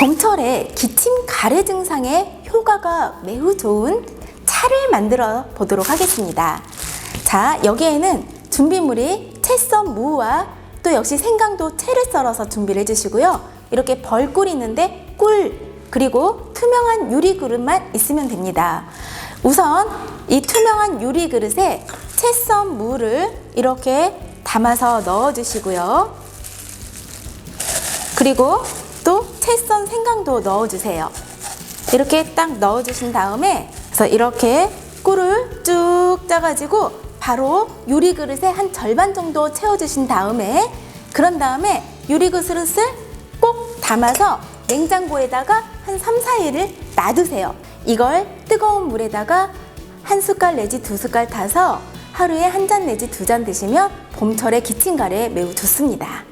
봄철에 기침 가래 증상에 효과가 매우 좋은 차를 만들어 보도록 하겠습니다. 자, 여기에는 준비물이 채썬 무와 또 역시 생강도 채를 썰어서 준비를 해주시고요. 이렇게 벌꿀이 있는데 꿀, 그리고 투명한 유리 그릇만 있으면 됩니다. 우선 이 투명한 유리 그릇에 채썬 무를 이렇게 담아서 넣어 주시고요. 그리고 또 채썬 생강도 넣어 주세요. 이렇게 딱 넣어 주신 다음에 그래서 이렇게 꿀을 쭉 짜가지고 바로 유리 그릇에 한 절반 정도 채워 주신 다음에 그런 다음에 유리 그릇을 꼭 담아서 냉장고에다가 한 3, 4일을 놔두세요. 이걸 뜨거운 물에다가 한 숟갈 내지 두 숟갈 타서 하루에 한 잔 내지 두 잔 드시면 봄철에 기침 가래에 매우 좋습니다.